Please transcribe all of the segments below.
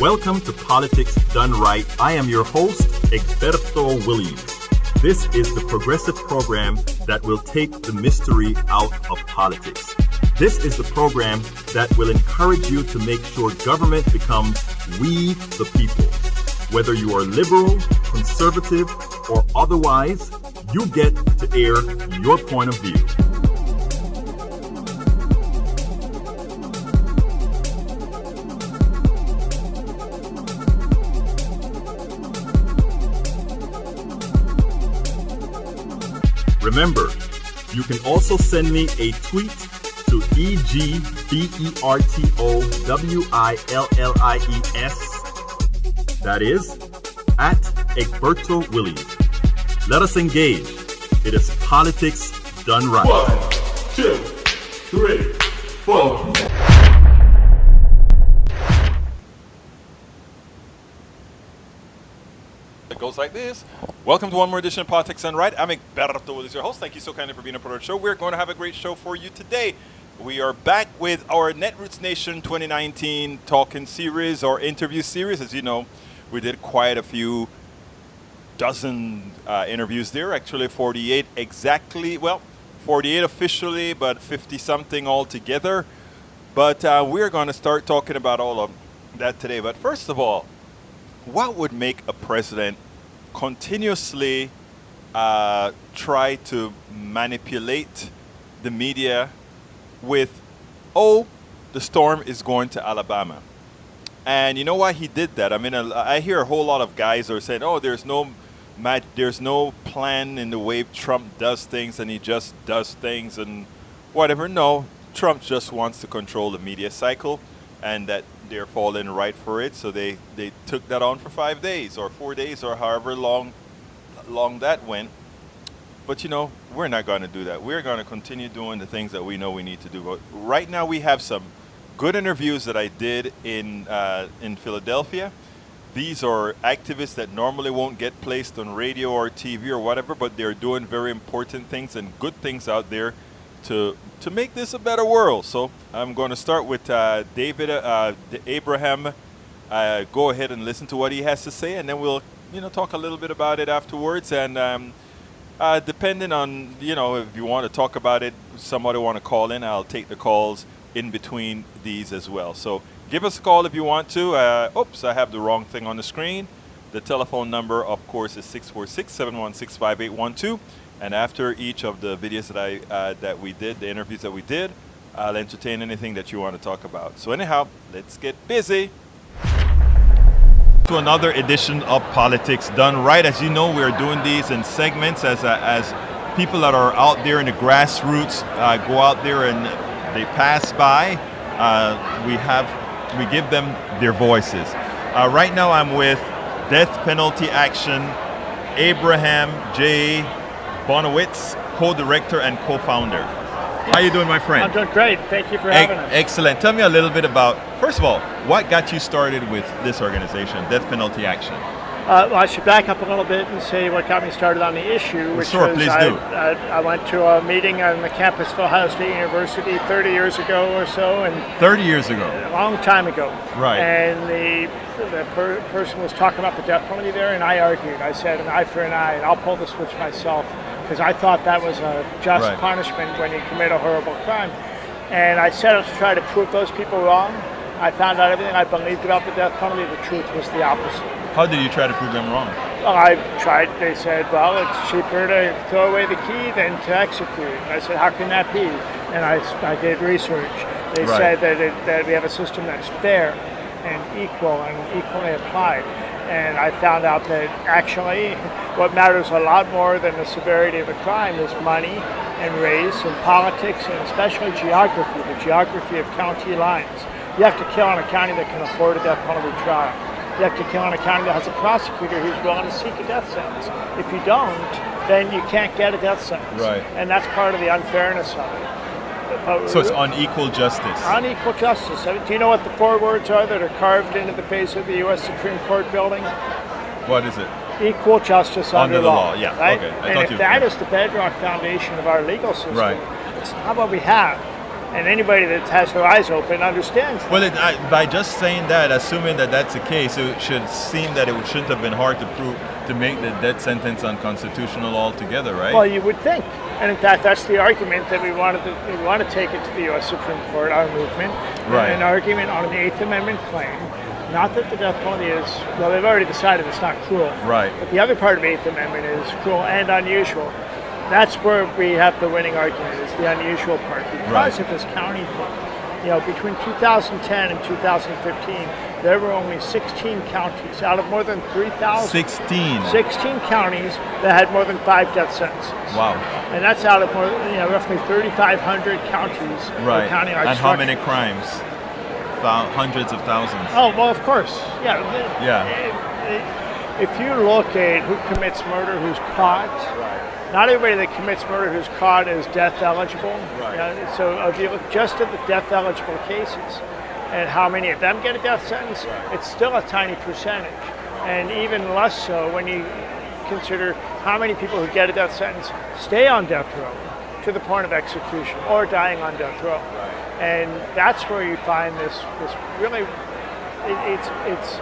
Welcome to Politics Done Right. I am your host, Egberto Williams. This is the progressive program that will take the mystery out of politics. This is the program that will encourage you to make sure government becomes we the people. Whether you are liberal, conservative, or otherwise, you get to air your point of view. Remember, you can also send me a tweet to EGBERTOWILLIES. That is, at Egberto Williams. Let us engage. It is politics done right. 1, 2, 3, 4. It goes like this. Welcome to one more edition of Politics Done Right. I'm Egberto Williams, your host. Thank you so kindly for being a part of the show. We're going to have a great show for you today. We are back with our Netroots Nation 2019 talking series or interview series. As you know, we did quite a few dozen interviews there. Actually, 48 exactly. Well, 48 officially, but 50-something altogether. But we're going to start talking about all of that today. But first of all, what would make a president continuously try to manipulate the media with, oh, the storm is going to Alabama? And you know why he did that? I mean, I hear a whole lot of guys are saying, oh, there's no plan in the way Trump does things and he just does things and whatever. No, Trump just wants to control the media cycle, and that they're falling right for it. So they took that on for 5 days or 4 days or however long that went. But you know, we're not going to do that. We're going to continue doing the things that we know we need to do. But right now we have some good interviews that I did in Philadelphia. These are activists that normally won't get placed on radio or TV or whatever, but they're doing very important things and good things out there to make this a better world. So I'm going to start with David Abraham. Go ahead and listen to what he has to say, and then we'll talk a little bit about it afterwards. And depending on if you want to talk about it, somebody want to call in, I'll take the calls in between these as well. So give us a call if you want to. Oops, I have the wrong thing on the screen. The telephone number, of course, is 646-716-5812. And after each of the videos that we did, the interviews that we did, I'll entertain anything that you want to talk about. So anyhow, let's get busy. To another edition of Politics Done Right. As you know, we're doing these in segments as people that are out there in the grassroots go out there and they pass by. We give them their voices. Right now, I'm with Death Penalty Action, Abraham J. Bonowitz, co-director and co-founder. How you doing, my friend? I'm doing great. Thank you for having us. Excellent. Tell me a little bit about, first of all, what got you started with this organization, Death Penalty Action? Well, I should back up a little bit and say what got me started on the issue, which sure, was please do. I went to a meeting on the campus of Ohio State University 30 years ago or so. And 30 years ago? A long time ago. Right. And the person was talking about the death penalty there, and I argued. I said, an eye for an eye, and I'll pull the switch myself, because I thought that was a just punishment when you commit a horrible crime. And I set out to try to prove those people wrong. I found out everything I believed about the death penalty. The truth was the opposite. How did you try to prove them wrong? Well, I tried. They said, well, it's cheaper to throw away the key than to execute. And I said, how can that be? And I did research. They said that we have a system that's fair and equal and equally applied. And I found out that actually what matters a lot more than the severity of a crime is money and race and politics and especially geography, the geography of county lines. You have to kill in a county that can afford a death penalty trial. You have to kill in a county that has a prosecutor who's willing to seek a death sentence. If you don't, then you can't get a death sentence. Right. And that's part of the unfairness of it. So it's unequal justice. Unequal justice. Do you know what the 4 words are that are carved into the face of the U.S. Supreme Court building? What is it? Equal justice under the law. Yeah. Right? Okay. And if that is the bedrock foundation of our legal system, right, it's not what we have. And anybody that has their eyes open understands that. Well, by just saying that, assuming that that's the case, it should seem that it shouldn't have been hard to prove to make the death sentence unconstitutional altogether, right? Well, you would think. And in fact, that's the argument that we want to take it to the U.S. Supreme Court, our movement, Right. an argument on the Eighth Amendment claim. Not that the death penalty is, well, they've already decided it's not cruel. Right. But the other part of the Eighth Amendment is cruel and unusual. That's where we have the winning argument, is the unusual part. Because Right. of this county thing, between 2010 and 2015, there were only 16 counties out of more than 3,000. 16 counties that had more than 5 death sentences. Wow. And that's out of more, roughly 3,500 counties. Right. County And how many crimes? Hundreds of thousands. Oh, well, of course. Yeah. Yeah. If you look at who commits murder, who's caught, not everybody that commits murder who's caught is death eligible. Right. So if you look just at the death eligible cases and how many of them get a death sentence, it's still a tiny percentage. And even less so when you consider how many people who get a death sentence stay on death row to the point of execution or dying on death row. And that's where you find this really, it's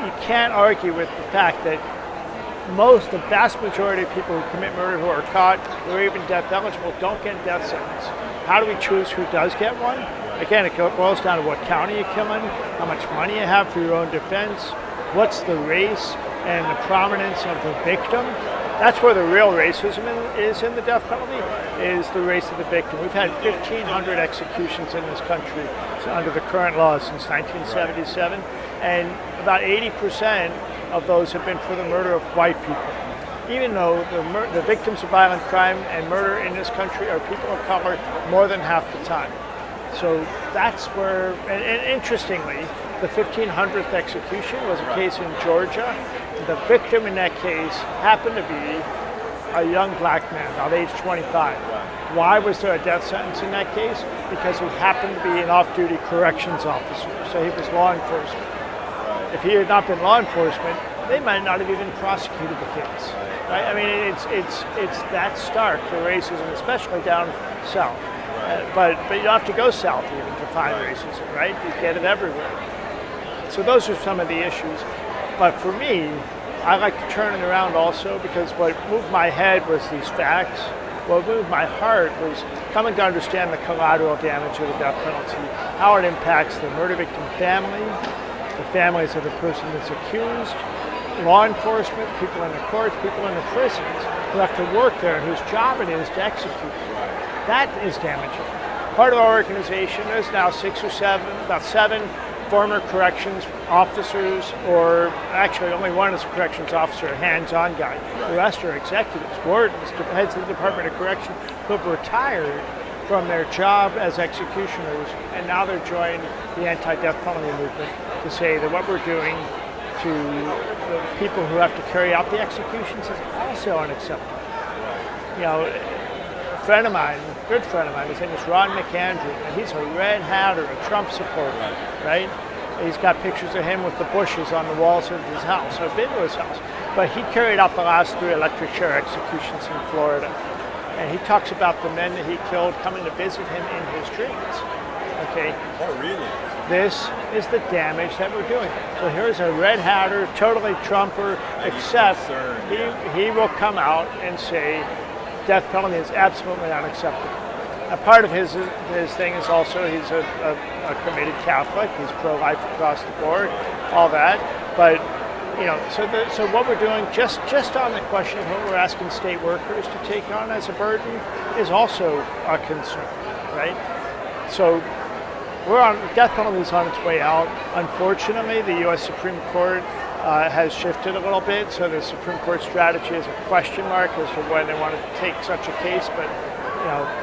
you can't argue with the fact that the vast majority of people who commit murder who are caught, who are even death eligible, don't get a death sentence. How do we choose who does get one? Again, it boils down to what county you kill in, how much money you have for your own defense, what's the race and the prominence of the victim. That's where the real racism is in the death penalty, is the race of the victim. We've had 1,500 executions in this country under the current laws since 1977, and about 80% of those have been for the murder of white people. Even though the victims of violent crime and murder in this country are people of color more than half the time. So that's where, and interestingly, the 1,500th execution was a case in Georgia. The victim in that case happened to be a young black man, about age 25. Why was there a death sentence in that case? Because he happened to be an off-duty corrections officer, so he was law enforcement. If he had not been law enforcement, they might not have even prosecuted the case. Right? I mean, it's that stark, the racism, especially down south. But you don't have to go south even to find racism, right? You get it everywhere. So those are some of the issues. But for me, I like to turn it around also, because what moved my head was these facts. What moved my heart was coming to understand the collateral damage of the death penalty, how it impacts the murder victim family, the families of the person that's accused, law enforcement, people in the courts, people in the prisons who have to work there and whose job it is to execute. That is damaging. Part of our organization is now about seven former corrections officers, or actually only one is a corrections officer, a hands-on guy. The rest are executives, wardens, heads of the Department of Correction who have retired from their job as executioners, and now they're joining the anti-death penalty movement to say that what we're doing to the people who have to carry out the executions is also unacceptable. A friend of mine, a good friend of mine, his name is Ron McAndrew, and he's a red hatter, a Trump supporter, right? He's got pictures of him with the bushes on the walls of his house. I've been to his house. But he carried out the last 3 electric chair executions in Florida. And he talks about the men that he killed coming to visit him in his dreams. Okay? Oh, really? This is the damage that we're doing. So here's a red hatter, totally Trumper, except he will come out and say death penalty is absolutely unacceptable. A part of his thing is also he's a committed Catholic. He's pro-life across the board, all that. But so what we're doing just on the question of what we're asking state workers to take on as a burden is also a concern, right? So death penalty is on its way out. Unfortunately, the U.S. Supreme Court has shifted a little bit. So the Supreme Court strategy is a question mark as to when they want to take such a case, but.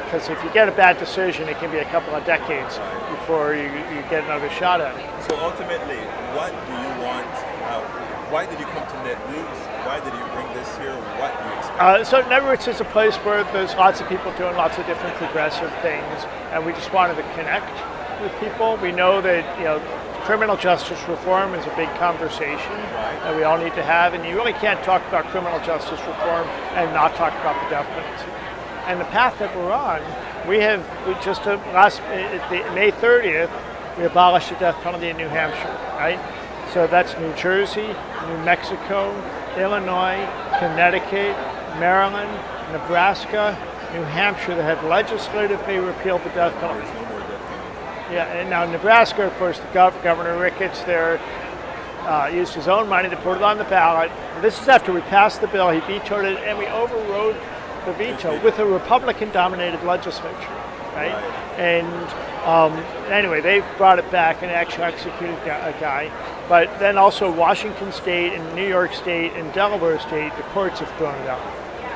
Because if you get a bad decision, it can be a couple of decades before you get another shot at it. So ultimately, what do you want? Why did you come to Netroots? Why did you bring this here? What do you expect? So Netroots is a place where there's lots of people doing lots of different progressive things, and we just wanted to connect with people. We know that criminal justice reform is a big conversation that we all need to have, and you really can't talk about criminal justice reform and not talk about the death penalty. And the path that we're on, we just May 30th, we abolished the death penalty in New Hampshire, right? So that's New Jersey, New Mexico, Illinois, Connecticut, Maryland, Nebraska, New Hampshire that have legislatively repealed the death penalty. There's no more death penalty. Yeah, and now Nebraska, of course, the Governor Ricketts there used his own money to put it on the ballot. And this is after we passed the bill, he vetoed it, and we overrode the veto with a Republican-dominated legislature, right? And anyway, they've brought it back and actually executed a guy. But then also Washington State and New York State and Delaware State, the courts have thrown it out.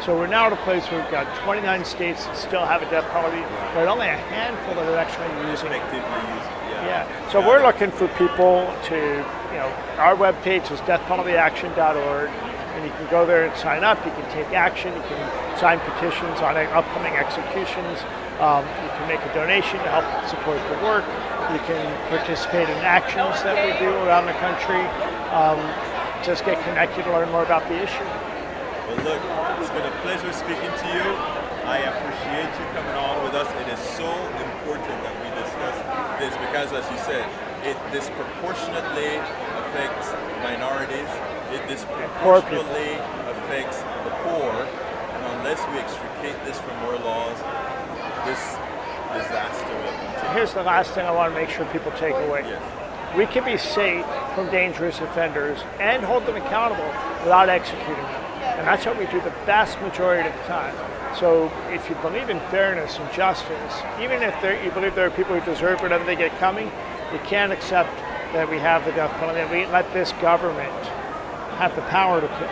So we're now at a place where we've got 29 states that still have a death penalty, but only a handful that are actually using it. Yeah. So we're looking for people to, our webpage is deathpenaltyaction.org, and you can go there and sign up. You can take action. You can sign petitions on upcoming executions. You can make a donation to help support the work. You can participate in actions that we do around the country. Just get connected to learn more about the issue. Well, look, it's been a pleasure speaking to you. I appreciate you coming on with us. It is so important that we discuss this because, as you said, it disproportionately affects minorities. It disproportionately affects the poor. And unless we extricate this from our laws, this disaster will continue. Here's the last thing I want to make sure people take away. Yes. We can be safe from dangerous offenders and hold them accountable without executing them. And that's what we do the vast majority of the time. So if you believe in fairness and justice, even if you believe there are people who deserve whatever they get coming, you can't accept that we have the death penalty, and we let this government have the power to kill.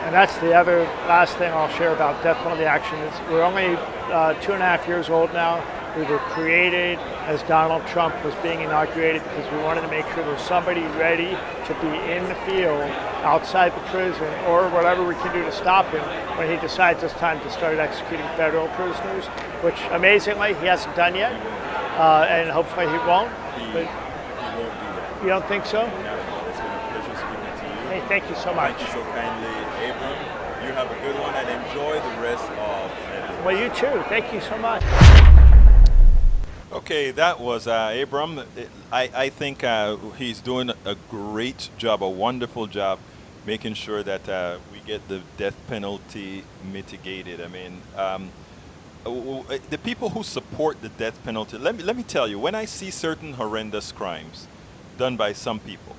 And that's the other last thing I'll share about death penalty action. We're only 2.5 years old now. We were created as Donald Trump was being inaugurated because we wanted to make sure there's somebody ready to be in the field outside the prison or whatever we can do to stop him when he decides it's time to start executing federal prisoners, which amazingly he hasn't done yet, and hopefully he won't. He won't do that. You don't think so? Not at all. It's been a pleasure speaking to you. Hey, thank you so much. Thank you so kindly, Abram. You have a good one and enjoy the rest of it. Well, you too. Thank you so much. Okay, that was Abram. I think he's doing a great job, a wonderful job, making sure that we get the death penalty mitigated. I mean, the people who support the death penalty, let me tell you, when I see certain horrendous crimes done by some people,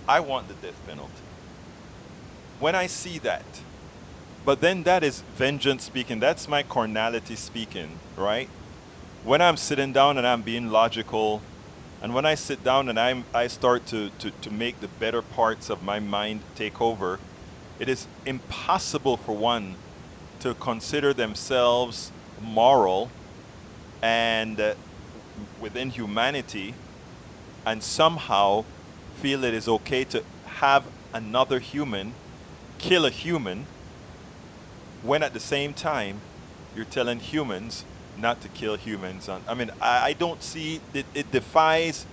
I want the death penalty. When I see that, but then that is vengeance speaking, that's my carnality speaking, right? When I'm sitting down and I'm being logical, and when I sit down and I start to make the better parts of my mind take over, it is impossible for one to consider themselves moral and within humanity and somehow feel it is okay to have another human kill a human when at the same time you're telling humans not to kill humans. I mean, I don't see it. It defies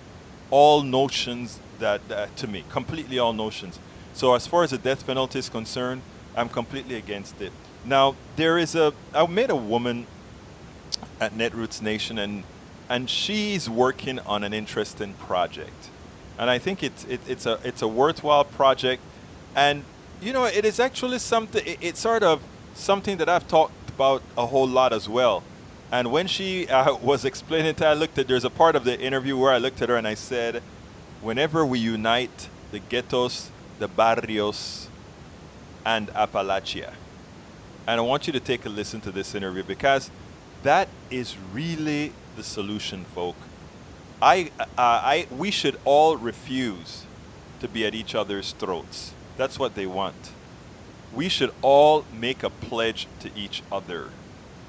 all notions that to me, completely all notions. So as far as the death penalty is concerned, I'm completely against it. Now I met a woman at Netroots Nation, and she's working on an interesting project, and I think it's a worthwhile project, and it is actually something. It's sort of something that I've talked about a whole lot as well. And when she was explaining it, there's a part of the interview where I looked at her and I said, whenever we unite the ghettos, the barrios, and Appalachia. And I want you to take a listen to this interview because that is really the solution, folk. We should all refuse to be at each other's throats. That's what they want. We should all make a pledge to each other.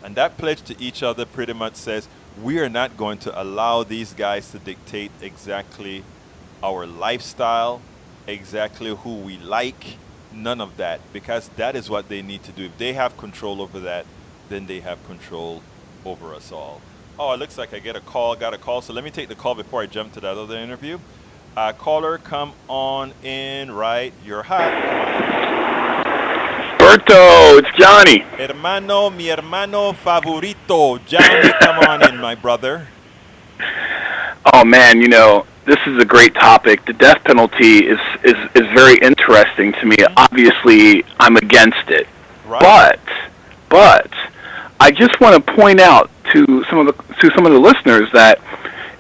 And that pledge to each other pretty much says we are not going to allow these guys to dictate exactly our lifestyle, exactly who we like, none of that, because that is what they need to do. If they have control over that, then they have control over us all. Oh, it looks like I got a call. So let me take the call before I jump to that other interview. Caller, come on in, right? You're hot. Come on in. Egberto, it's Johnny. Hermano, mi hermano favorito. Johnny, come on in, my brother. Oh man, this is a great topic. The death penalty is very interesting to me. Obviously, I'm against it. Right. But I just want to point out to some of the listeners that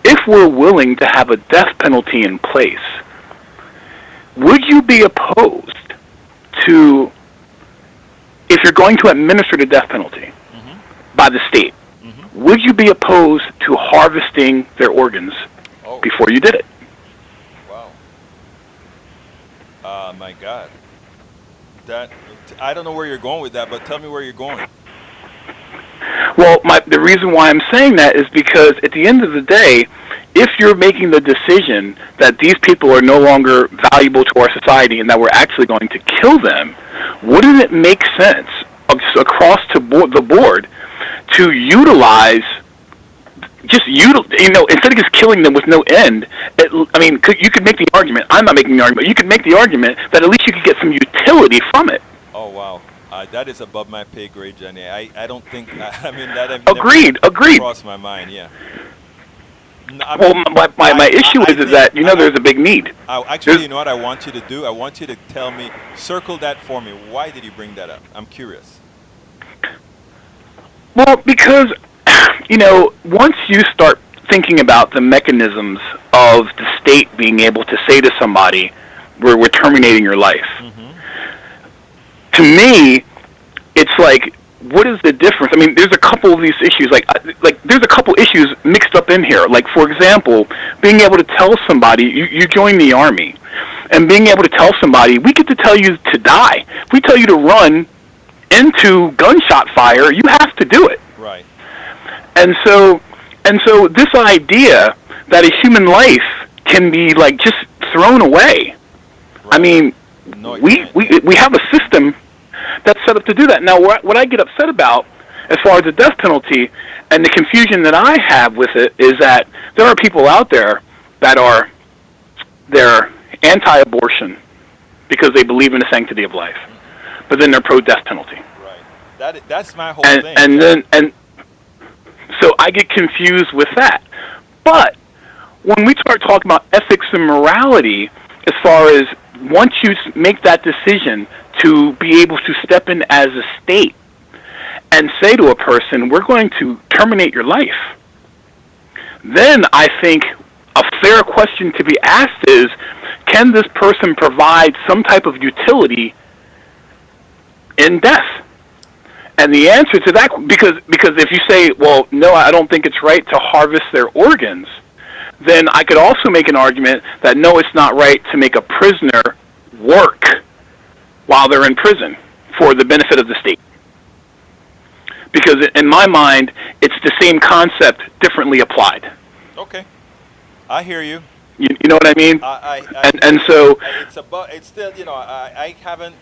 if we're willing to have a death penalty in place, would you be opposed to, if you're going to administer the death penalty by the state, would you be opposed to harvesting their organs before you did it? Wow. My God. I don't know where you're going with that, but tell me where you're going. Well, the reason why I'm saying that is because at the end of the day, if you're making the decision that these people are no longer valuable to our society and that we're actually going to kill them, wouldn't it make sense across the board to utilize, instead of just killing them with no end? You could make the argument, I'm not making the argument, you could make the argument that at least you could get some utility from it. Oh, wow. That is above my pay grade, Johnny. I don't think, that I've Agreed. crossed my mind, yeah. My issue is that, there's a big need. Actually, you know what I want you to do? I want you to tell me, circle that for me. Why did you bring that up? I'm curious. Well, because, once you start thinking about the mechanisms of the state being able to say to somebody, we're terminating your life, to me, it's like, what is the difference? There's a couple of these issues, like there's a couple issues mixed up in here. Like, for example, being able to tell somebody, you join the Army, and being able to tell somebody, we get to tell you to die. If we tell you to run into gunshot fire, you have to do it. Right. And so this idea that a human life can be, just thrown away, Right. we have a system that's set up to do that. Now, what I get upset about, as far as the death penalty, and the confusion that I have with it, is that there are people out there that they're anti-abortion because they believe in the sanctity of life, but then they're pro-death penalty. Right. That's my whole thing. And so I get confused with that. But when we start talking about ethics and morality, as far as once you make that decision to be able to step in as a state and say to a person, we're going to terminate your life, then I think a fair question to be asked is, can this person provide some type of utility in death? And the answer to that, because if you say, well, no, I don't think it's right to harvest their organs, then I could also make an argument that no, it's not right to make a prisoner work while they're in prison for the benefit of the state. Because in my mind, it's the same concept differently applied. Okay. I hear you. You know what I mean? And so it's still, I haven't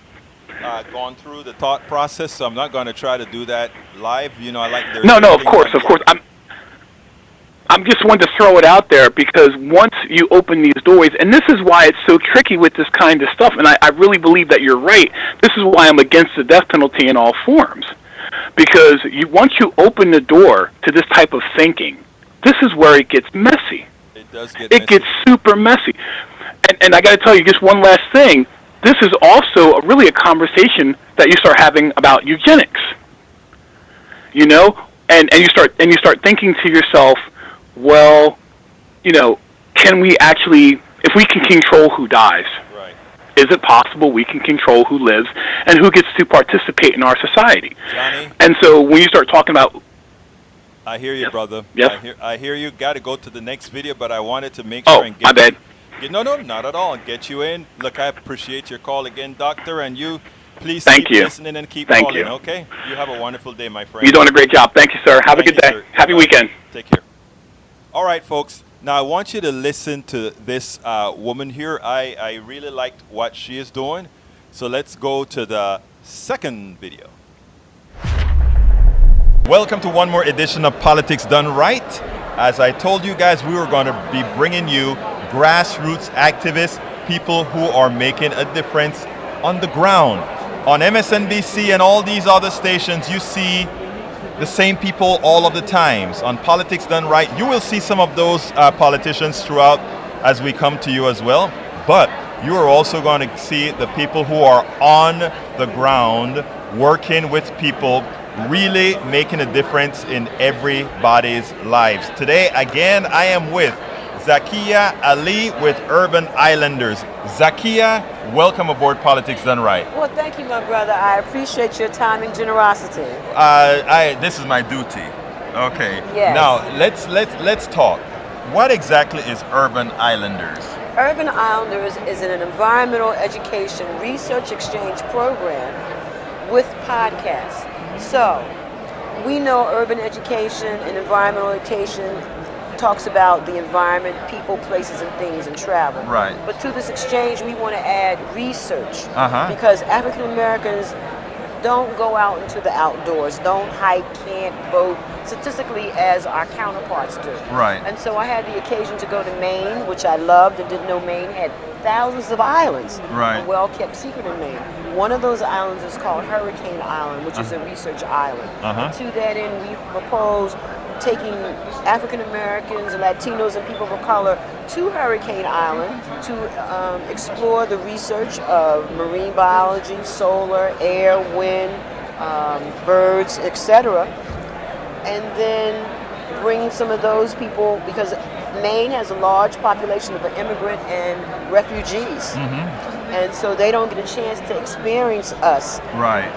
gone through the thought process, so I'm not going to try to do that live. I like No, of course. I'm just wanting to throw it out there because once you open these doors, and this is why it's so tricky with this kind of stuff, and I really believe that you're right. This is why I'm against the death penalty in all forms. Because once you open the door to this type of thinking, this is where it gets messy. It does get messy. It gets super messy. And I got to tell you just one last thing. This is also really a conversation that you start having about eugenics. And you start thinking to yourself, well, can we actually, if we can control who dies, right, is it possible we can control who lives and who gets to participate in our society? Johnny? And so when you start talking about... I hear you, brother. Yep. I hear you. Got to go to the next video, but I wanted to make sure and get... my bad. No, not at all. Get you in. Look, I appreciate your call again, Doctor, and you... Please keep listening and keep calling, okay? You have a wonderful day, my friend. You're doing a great job. Thank you, sir. Have a good day. Sir. Happy weekend. Take care. All right, folks. Now, I want you to listen to this woman here. I really liked what she is doing. So let's go to the second video. Welcome to one more edition of Politics Done Right. As I told you guys, we were going to be bringing you grassroots activists, people who are making a difference on the ground, On MSNBC and all these other stations, you see the same people all of the times. On Politics Done Right, you will see some of those politicians throughout as we come to you as well. But you are also going to see the people who are on the ground, working with people, really making a difference in everybody's lives. Today, again, I am with Zakiyyah Ali with Urban Islanders. Zakiyyah, welcome aboard Politics Done Right. Well, thank you, my brother. I appreciate your time and generosity. This is my duty. Okay. Yes. Now let's talk. What exactly is Urban Islanders? Urban Islanders is an environmental education research exchange program with podcasts. So, we know urban education and environmental education talks about the environment, people, places, and things, and travel. Right. But to this exchange, we want to add research Uh-huh. because African Americans don't go out into the outdoors, don't hike, can't boat, statistically as our counterparts do. Right. And so I had the occasion to go to Maine, which I loved and didn't know Maine had thousands of islands. Right. A well-kept secret in Maine. One of those islands is called Hurricane Island, which is a research island. Uh-huh. To that end, we propose taking African Americans, Latinos, and people of color to Hurricane Island to explore the research of marine biology, solar, air, wind, birds, etc. And then bring some of those people, because Maine has a large population of immigrant and refugees. And so they don't get a chance to experience us Right.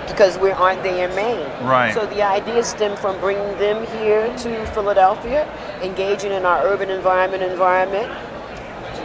because we aren't there in Maine. Right. So the idea stemmed from bringing them here to Philadelphia, engaging in our urban environment,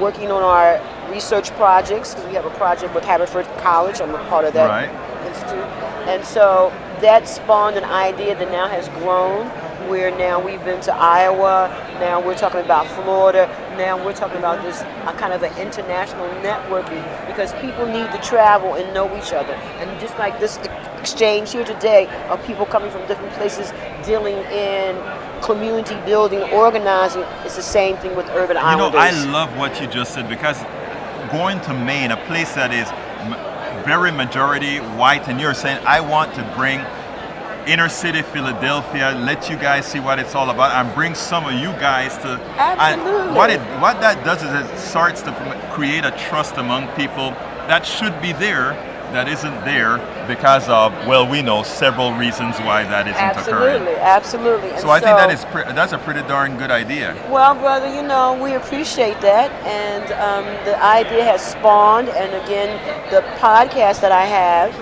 working on our research projects, because we have a project with Haverford College. I'm a part of that Right. institute. And so that spawned an idea that now has grown, where now we've been to Iowa, now we're talking about Florida, now we're talking about this kind of an international networking, because people need to travel and know each other. And just like this exchange here today of people coming from different places dealing in community building, organizing, it's the same thing with Urban Islanders. I love what you just said, because going to Maine, a place that is very majority white, and you're saying, I want to bring inner city Philadelphia, let you guys see what it's all about, and bring some of you guys to. Absolutely. And what that does is it starts to create a trust among people that should be there, that isn't there because of, well, we know several reasons why that isn't occurring. Absolutely. So I think that's a pretty darn good idea. Well, brother, we appreciate that, and the idea has spawned, and again, the podcast that I have,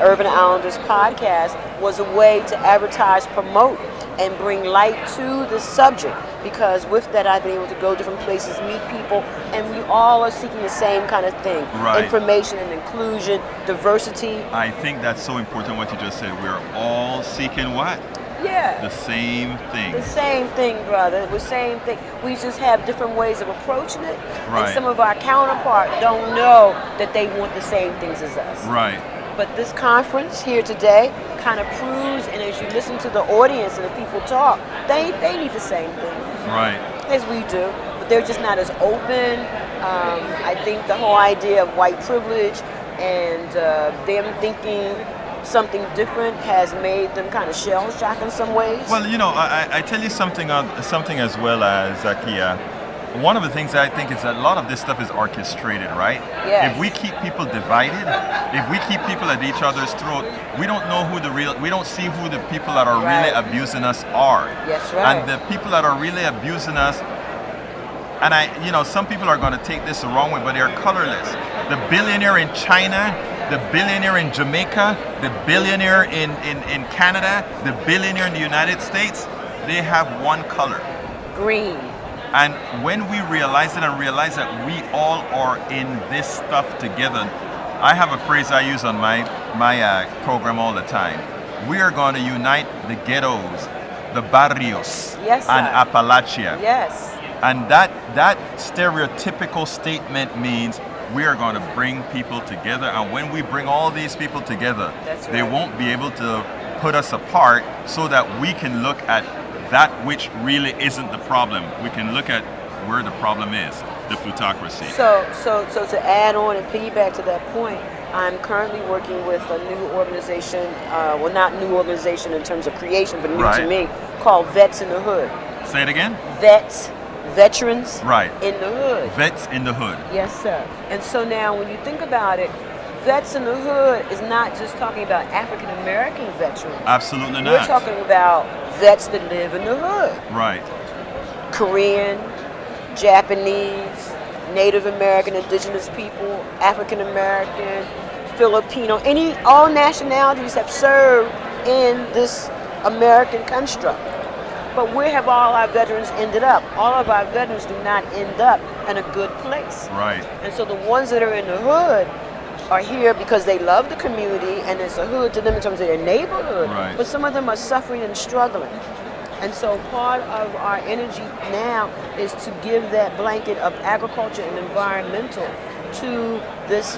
Urban Islanders podcast, was a way to advertise, promote, and bring light to the subject, because with that I've been able to go different places, meet people, and we all are seeking the same kind of thing. Right. Information and inclusion, diversity. I think that's so important what you just said. We're all seeking what? Yeah. The same thing. The same thing, brother. The same thing. We just have different ways of approaching it. Right. And some of our counterparts don't know that they want the same things as us. Right. But this conference here today kind of proves, and as you listen to the audience and the people talk, they need the same thing. Right. As we do. But they're just not as open. I think the whole idea of white privilege and them thinking something different has made them kind of shell-shocked in some ways. Well, I tell you something as well as Zakiyyah. One of the things I think is that a lot of this stuff is orchestrated, right? Yes. If we keep people divided, if we keep people at each other's throat, we don't know we don't see who the people that are really abusing us are. Yes, right. And the people that are really abusing us, and some people are going to take this the wrong way, but they're colorless. The billionaire in China, the billionaire in Jamaica, the billionaire in Canada, the billionaire in the United States, they have one color. Green. And when we realize it and realize that we all are in this stuff together, I have a phrase I use on my program all the time. We are going to unite the ghettos, the barrios, Yes, and sir. Appalachia. Yes. And that stereotypical statement means we are going to bring people together. And when we bring all these people together, That's they right. won't be able to put us apart, so that we can look at that which really isn't the problem. We can look at where the problem is, the plutocracy. So to add on and piggyback to that point, I'm currently working with a new organization, well, not new organization in terms of creation, but new to me, called Vets in the Hood. Say it again? Veterans right. in the Hood. Vets in the Hood. Yes, sir. And so now when you think about it, Vets in the Hood is not just talking about African American veterans. Absolutely not. We're talking about vets that live in the hood. Right. Korean, Japanese, Native American, indigenous people, African American, Filipino, all nationalities have served in this American construct. But where have all our veterans ended up? All of our veterans do not end up in a good place. Right. And so the ones that are in the hood are here because they love the community and it's a hood to them in terms of their neighborhood. Right. But some of them are suffering and struggling. And so part of our energy now is to give that blanket of agriculture and environmental to this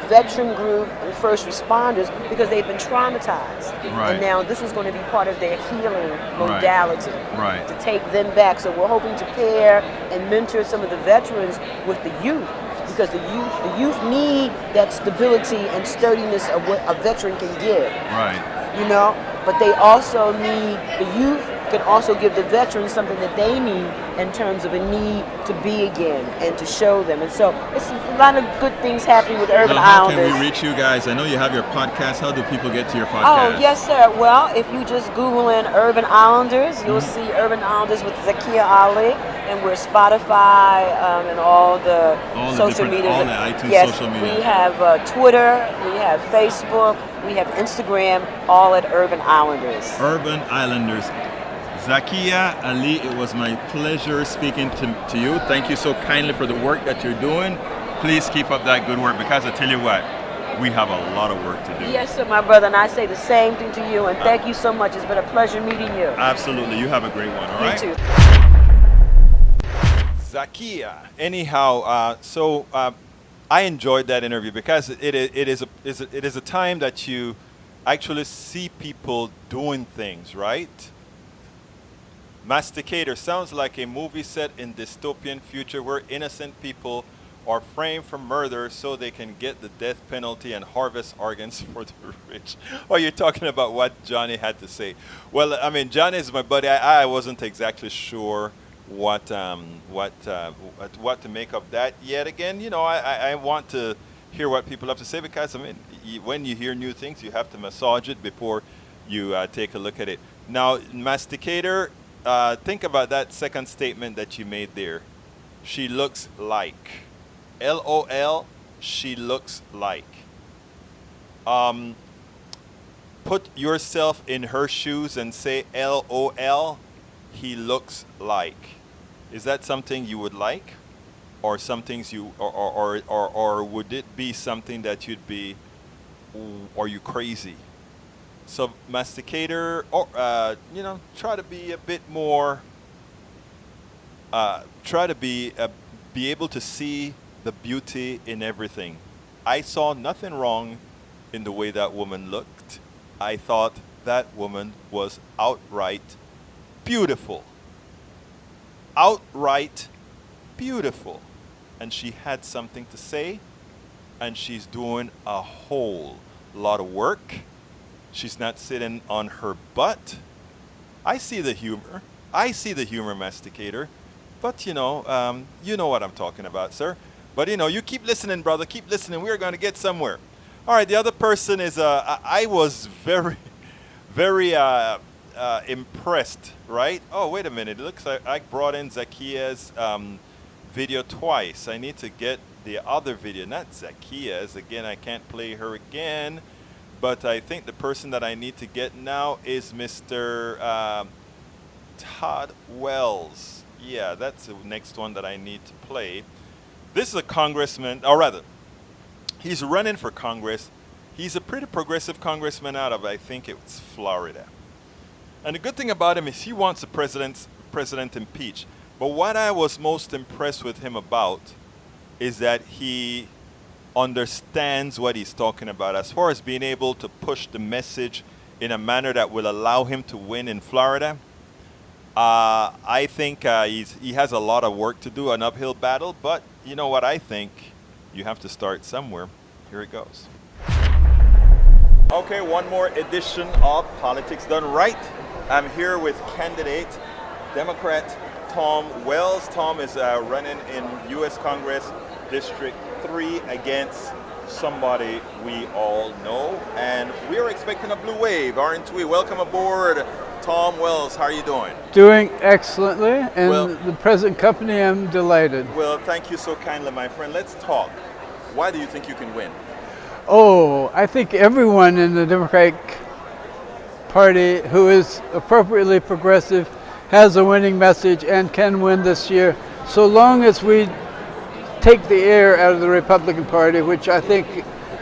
veteran group and first responders because they've been traumatized. Right. And now this is going to be part of their healing modality. Right. To take them back. So we're hoping to pair and mentor some of the veterans with the youth. Because the youth need that stability and sturdiness of what a veteran can give. Right. You know, but they also need, the youth can also give the veterans something that they need in terms of a need to be again and to show them. And so it's a lot of good things happening with Urban Islanders. How can we reach you guys? I know you have your podcast. How do people get to your podcast? Oh, yes, sir. Well, if you just Google in Urban Islanders, you'll see Urban Islanders with Zakiyyah Ali. And we're Spotify and all the social media. All the iTunes yes, social media. We have Twitter, we have Facebook, we have Instagram, all at Urban Islanders. Urban Islanders. Zakiyyah Ali, it was my pleasure speaking to you. Thank you so kindly for the work that you're doing. Please keep up that good work because I tell you what, we have a lot of work to do. Yes, sir, my brother, and I say the same thing to you. And thank you so much. It's been a pleasure meeting you. Absolutely. You have a great one, all right? You too. Zakiyyah. Anyhow, I enjoyed that interview because it is a time that you actually see people doing things, right? Masticator sounds like a movie set in dystopian future where innocent people are framed for murder so they can get the death penalty and harvest organs for the rich. Or you're talking about what Johnny had to say. Well, I mean, Johnny is my buddy. I wasn't exactly sure what to make of that yet again. You know, I want to hear what people have to say because, I mean, when you hear new things, you have to massage it before you take a look at it. Now, Masticator, think about that second statement that you made there. She looks like. LOL, she looks like. Put yourself in her shoes and say LOL, he looks like. Is that something you would like? Or some things you, or would it be something that you'd be, are you crazy? So Masticator, you know, try to be a bit more, try to be able to see the beauty in everything. I saw nothing wrong in the way that woman looked. I thought that woman was outright beautiful. Outright beautiful. And she had something to say, and she's doing a whole lot of work. She's not sitting on her butt. I see the humor. I see the humor, Masticator. But you know what I'm talking about, sir. But you know, you keep listening, brother. Keep listening. We're going to get somewhere. All right, the other person is, I was very, very impressed, right? Oh, wait a minute. It looks like I brought in Zakiyyah's video twice. I need to get the other video, not Zakiyyah's. Again, I can't play her again. But I think the person that I need to get now is Mr. Todd Wells. Yeah, that's the next one that I need to play. This is a congressman, or rather, he's running for Congress. He's a pretty progressive congressman out of, I think it's Florida. And the good thing about him is he wants the president impeached. But what I was most impressed with him about is that he understands what he's talking about as far as being able to push the message in a manner that will allow him to win in Florida. I think he has a lot of work to do, an uphill battle, but you know what I think? You have to start somewhere. Here it goes. Okay, one more edition of Politics Done Right. I'm here with candidate Democrat Tom Wells. Tom is running in U.S. Congress District 3 against somebody we all know. And we are expecting a blue wave, aren't we? Welcome aboard, Tom Wells. How are you doing? Doing excellently, and the present company, I'm delighted. Well, thank you so kindly, my friend. Let's talk. Why do you think you can win? Oh, I think everyone in the Democratic Party who is appropriately progressive has a winning message and can win this year, so long as we take the air out of the Republican Party, which I think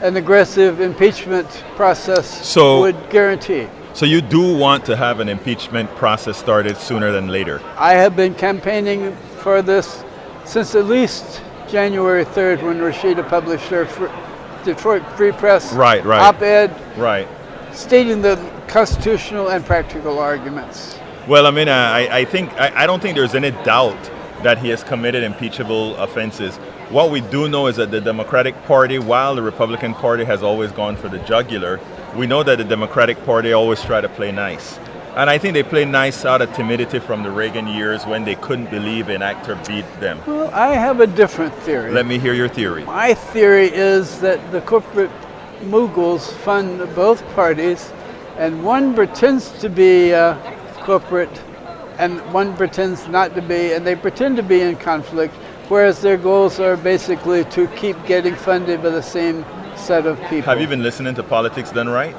an aggressive impeachment process would guarantee. So you do want to have an impeachment process started sooner than later? I have been campaigning for this since at least January 3rd, when Rashida published her Detroit Free Press op-ed stating the constitutional and practical arguments. Well, I mean, I don't think there's any doubt that he has committed impeachable offenses. What we do know is that the Democratic Party, while the Republican Party has always gone for the jugular, we know that the Democratic Party always try to play nice. And I think they play nice out of timidity from the Reagan years when they couldn't believe an actor beat them. Well, I have a different theory. Let me hear your theory. My theory is that the corporate moguls fund both parties, and one pretends to be corporate and one pretends not to be, and they pretend to be in conflict, whereas their goals are basically to keep getting funded by the same set of people. Have you been listening to Politics Done Right?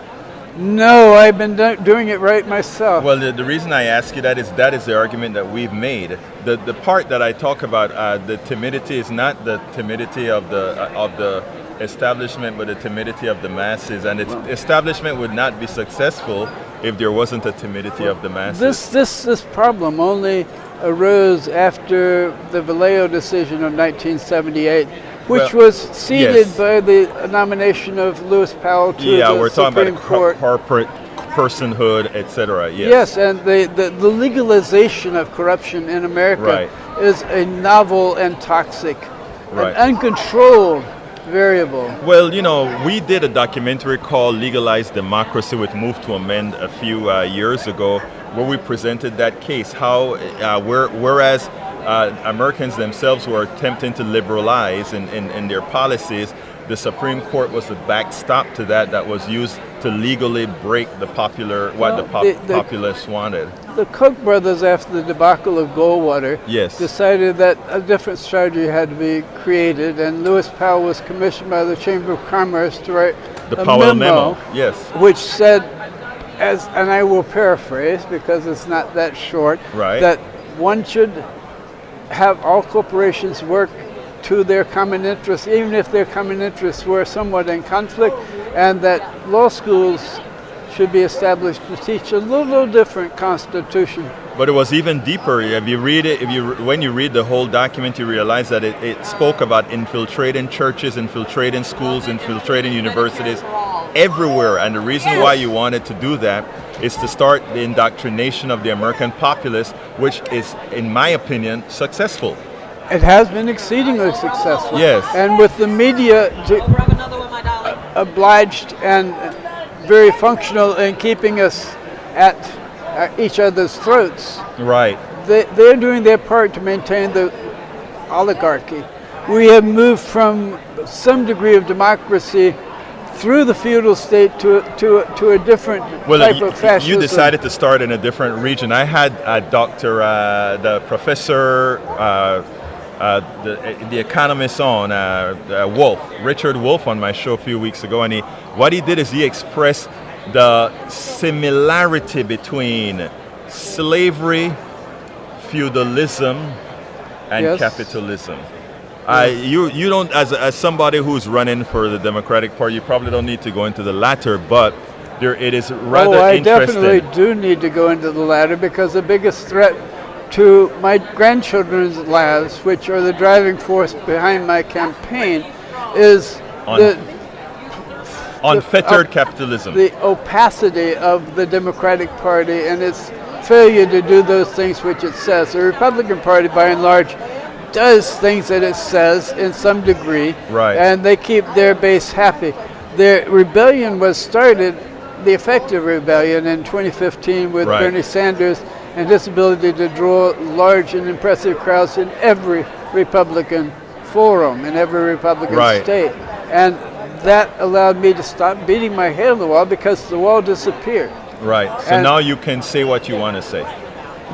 No, I've been doing it right myself. Well, the reason I ask you that is the argument that we've made. The part that I talk about, the timidity is not the timidity of the establishment, but the timidity of the masses. And establishment would not be successful if there wasn't a timidity of the masses. This problem only arose after the Vallejo decision of 1978. Which was seeded by the nomination of Lewis Powell to the Supreme Court. Yeah, we're talking about corporate personhood, etc. Yes, and the legalization of corruption in America is a novel and toxic, and uncontrolled variable. Well, you know, we did a documentary called Legalized Democracy with Move to Amend a few years ago, where we presented that case, how whereas Americans themselves were attempting to liberalize in their policies, the Supreme Court was the backstop to that was used to legally break the populace wanted. The Koch brothers, after the debacle of Goldwater, decided that a different strategy had to be created, and Lewis Powell was commissioned by the Chamber of Commerce to write the Powell memo, which said, and I will paraphrase because it's not that short, that one should have all corporations work to their common interests, even if their common interests were somewhat in conflict, and that law schools should be established to teach a little different constitution. But it was even deeper. If you read it, when you read the whole document, you realize that it spoke about infiltrating churches, infiltrating schools, infiltrating universities, everywhere. And the reason why you wanted to do that is to start the indoctrination of the American populace, which is, in my opinion, successful. It has been exceedingly successful. Yes. And with the media obliged and very functional in keeping us at each other's throats. They're doing their part to maintain the oligarchy. We have moved from some degree of democracy through the feudal state to a different type of fascism. You decided to start in a different region. I had the professor, the economist on Richard Wolff on my show a few weeks ago, and what he did is he expressed the similarity between slavery, feudalism, and capitalism. You don't, as somebody who's running for the Democratic Party, you probably don't need to go into the latter, but it is rather interesting. I definitely do need to go into the latter, because the biggest threat to my grandchildren's lives, which are the driving force behind my campaign, is unfettered capitalism. The opacity of the Democratic Party and its failure to do those things which it says. The Republican Party, by and large, does things that it says in some degree, and they keep their base happy. The rebellion was started, the effective rebellion, in 2015 with Bernie Sanders and his ability to draw large and impressive crowds in every Republican forum, in every Republican state. And that allowed me to stop beating my head on the wall because the wall disappeared. Right. So and now you can say what you want to say.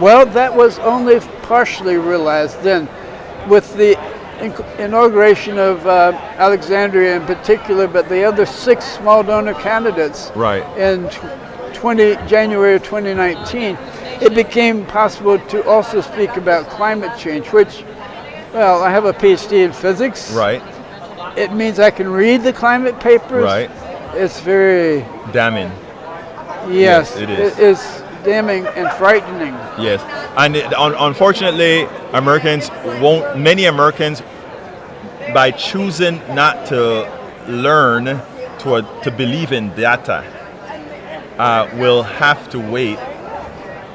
Well, that was only partially realized then. With the inauguration of Alexandria in particular, but the other 6 small donor candidates in January of 2019, it became possible to also speak about climate change, which, well, I have a PhD in physics. It means I can read the climate papers. It's very damning. Yes, it is. It is damning and frightening. Yes, and unfortunately, many Americans, by choosing not to learn to believe in data, will have to wait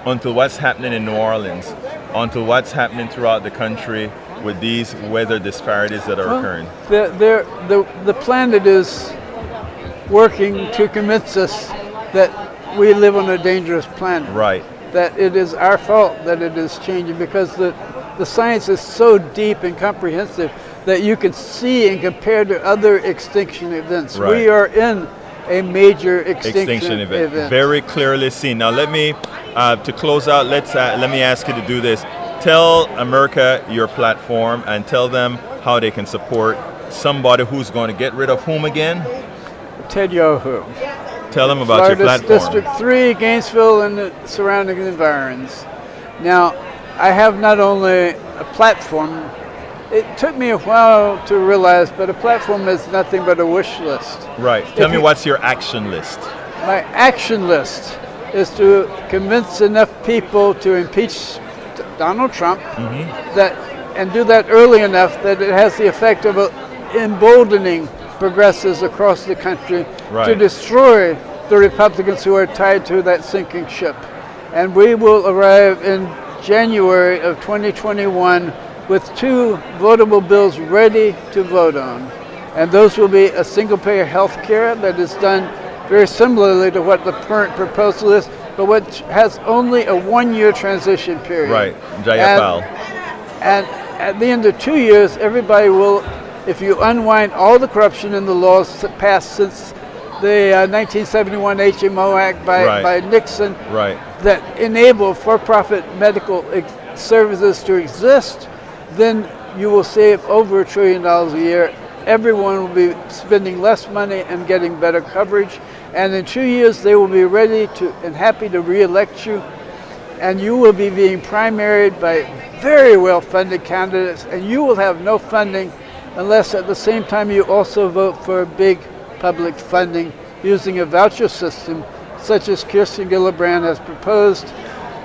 until what's happening in New Orleans, until what's happening throughout the country with these weather disparities that are occurring. The planet is working to convince us that we live on a dangerous planet. That it is our fault that it is changing, because the science is so deep and comprehensive that you can see and compare to other extinction events. We are in a major extinction event. Very clearly seen. Now let me, to close out, let me ask you to do this. Tell America your platform and tell them how they can support somebody who's going to get rid of whom again? Ted Yoho. Tell them about your platform. District 3, Gainesville, and the surrounding environs. Now, I have not only a platform, it took me a while to realize, but a platform is nothing but a wish list. Tell me what's your action list? My action list is to convince enough people to impeach Donald Trump, and do that early enough that it has the effect of emboldening progressives across the country to destroy the Republicans who are tied to that sinking ship. And we will arrive in January of 2021 with 2 votable bills ready to vote on. And those will be a single-payer health care that is done very similarly to what the current proposal is, but which has only a 1-year transition period. And at the end of 2 years, everybody will, if you unwind all the corruption in the laws passed since the 1971 HMO Act by Nixon that enable for-profit medical services to exist, then you will save over $1 trillion a year. Everyone will be spending less money and getting better coverage. And in 2 years, they will be ready to and happy to re-elect you. And you will be being primaried by very well-funded candidates, and you will have no funding unless at the same time you also vote for big public funding using a voucher system such as Kirsten Gillibrand has proposed,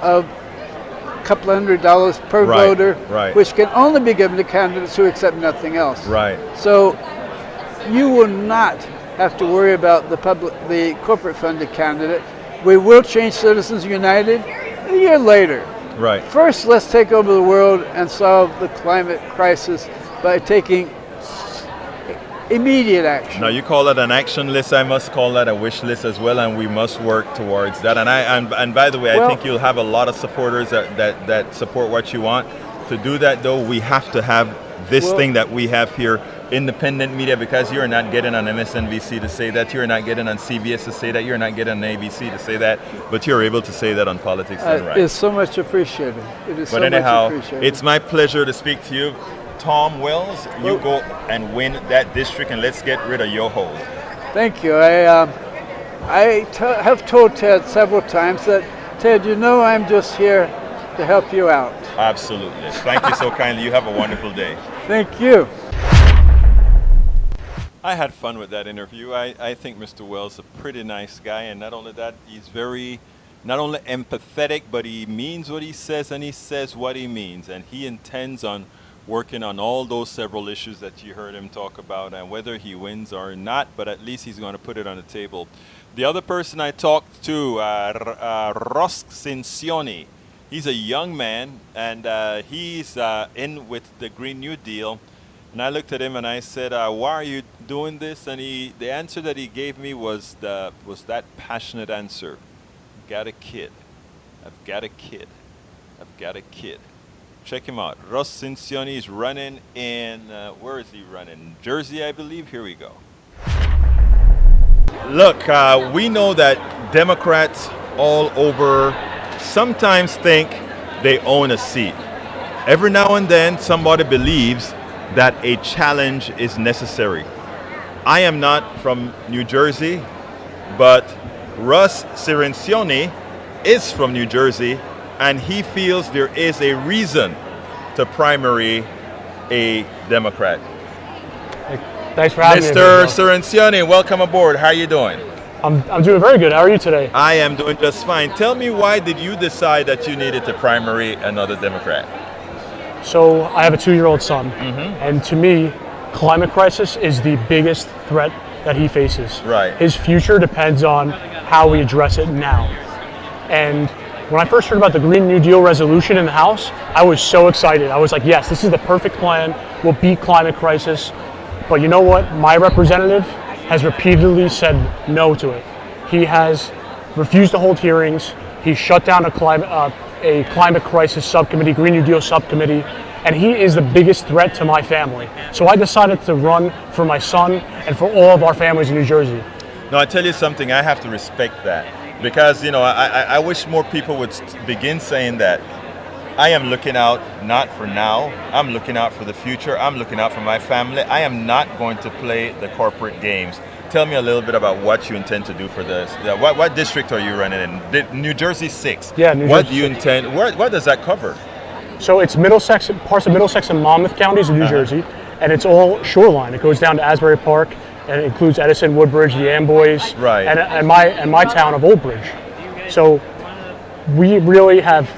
of a couple $100 per voter, which can only be given to candidates who accept nothing else. So you will not have to worry about the corporate funded candidate. We will change Citizens United a year later. First, let's take over the world and solve the climate crisis by taking immediate action. Now you call that an action list, I must call that a wish list as well, and we must work towards that. And by the way, I think you'll have a lot of supporters that support what you want. To do that though, we have to have this thing that we have here, independent media, because you're not getting on MSNBC to say that, you're not getting on CBS to say that, you're not getting on ABC to say that, but you're able to say that on Politics Done Right. It's so much appreciated. It is but anyhow, it's my pleasure to speak to you. Tom Wells, you go and win that district, and let's get rid of Yoho. Thank you. I have told Ted several times that, Ted, you know I'm just here to help you out. Absolutely. Thank you so kindly. You have a wonderful day. Thank you. I had fun with that interview. I think Mr. Wells is a pretty nice guy, and not only that, he's not only empathetic, but he means what he says, and he says what he means, and he intends on working on all those several issues that you heard him talk about, and whether he wins or not, but at least he's going to put it on the table. The other person I talked to, Russ Cirincione, he's a young man, and he's in with the Green New Deal. And I looked at him and I said, why are you doing this? And the answer that he gave me was that passionate answer. Got a kid. I've got a kid. I've got a kid. Check him out. Russ Cirincione is running in, where is he running? Jersey, I believe. Here we go. Look, we know that Democrats all over sometimes think they own a seat. Every now and then, somebody believes that a challenge is necessary. I am not from New Jersey, but Russ Cirincione is from New Jersey, and he feels there is a reason to primary a Democrat. Thanks for having me. Mr. Cirincione, welcome aboard. How are you doing? I'm doing very good. How are you today? I am doing just fine. Tell me, why did you decide that you needed to primary another Democrat? So I have a 2-year-old son, and to me, climate crisis is the biggest threat that he faces. Right. His future depends on how we address it now. And when I first heard about the Green New Deal resolution in the House, I was so excited. I was like, yes, this is the perfect plan. We'll beat climate crisis. But you know what? My representative has repeatedly said no to it. He has refused to hold hearings. He shut down a climate crisis subcommittee, Green New Deal subcommittee, and he is the biggest threat to my family. So I decided to run for my son and for all of our families in New Jersey. No, I tell you something, I have to respect that. Because, you know, I wish more people would begin saying that I am looking out not for now, I'm looking out for the future, I'm looking out for my family. I am not going to play the corporate games. Tell me a little bit about what you intend to do for this. What district are you running in? New Jersey 6. Yeah, New Jersey. What do you intend, what does that cover? So it's Middlesex, parts of Middlesex and Monmouth counties in New Jersey, and it's all shoreline. It goes down to Asbury Park, and it includes Edison, Woodbridge, the Amboys, right, and my town of Old Bridge. So we really have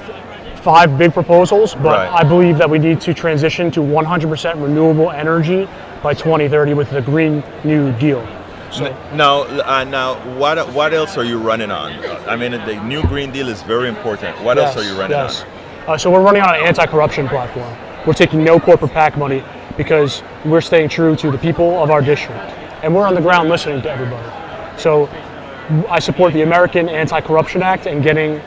5 big proposals, but right, I believe that we need to transition to 100% renewable energy by 2030 with the Green New Deal. So now, what else are you running on? I mean, the new Green Deal is very important. What else are you running on? So we're running on an anti-corruption platform. We're taking no corporate PAC money because we're staying true to the people of our district. And we're on the ground listening to everybody. So I support the American Anti-Corruption Act and getting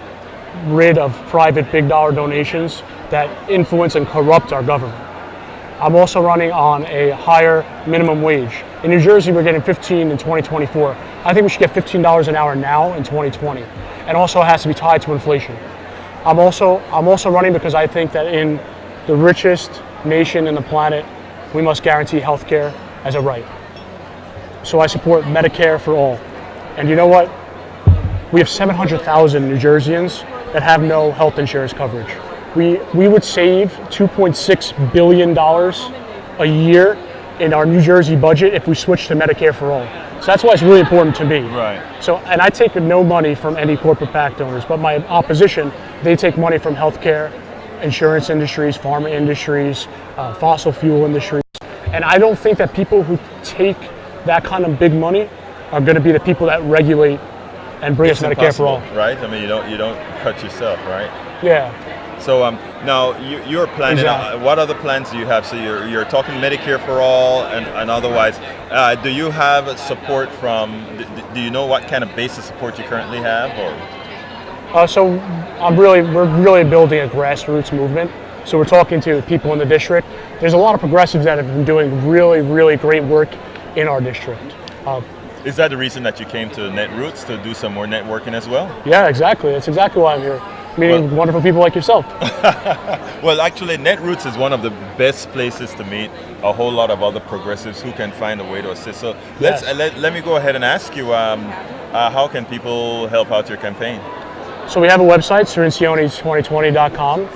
rid of private big dollar donations that influence and corrupt our government. I'm also running on a higher minimum wage. In New Jersey, we're getting $15 in 2024. I think we should get $15 an hour now in 2020. And also it has to be tied to inflation. I'm also running because I think that in the richest nation in the planet, we must guarantee health care as a right. So I support Medicare for all. And you know what? We have 700,000 New Jerseyans that have no health insurance coverage. We would save $2.6 billion a year in our New Jersey budget if we switched to Medicare for all. So that's why it's really important to me. Right. So, and I take no money from any corporate PAC donors, but my opposition, they take money from healthcare, insurance industries, pharma industries, fossil fuel industries. And I don't think that people who take that kind of big money are going to be the people that regulate and bring us Medicare for all. Right? I mean, you don't cut yourself, right? Yeah. So now you're planning. Exactly. What other plans do you have? So you're talking Medicare for all and otherwise. Do you have support from? Do you know what kind of base of support you currently have? Or? So we're really building a grassroots movement. So we're talking to people in the district. There's a lot of progressives that have been doing really, really great work in our district. Is that the reason that you came to Netroots, to do some more networking as well? Yeah, exactly. That's exactly why I'm here. Meeting wonderful people like yourself. Well, actually, Netroots is one of the best places to meet a whole lot of other progressives who can find a way to assist. So let me go ahead and ask you, how can people help out your campaign? So we have a website, Cirincione2020.com.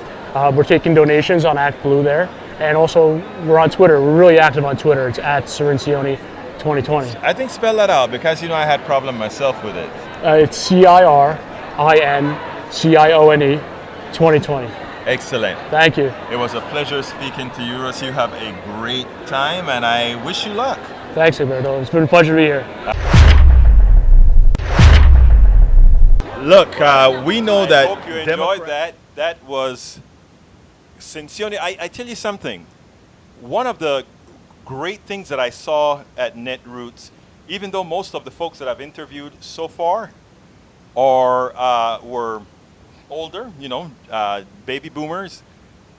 We're taking donations on ActBlue there. And also, we're on Twitter. We're really active on Twitter. It's at Cirincione2020. I think spell that out, because I had a problem myself with it. It's Cirincione 2020. Excellent. Thank you. It was a pleasure speaking to you, Russ. You have a great time, and I wish you luck. Thanks, Alberto. It's been a pleasure to be here. Look, we know that. I hope you enjoyed that. That was Cirincione. I tell you something. One of the great things that I saw at Netroots, even though most of the folks that I've interviewed so far were older, baby boomers,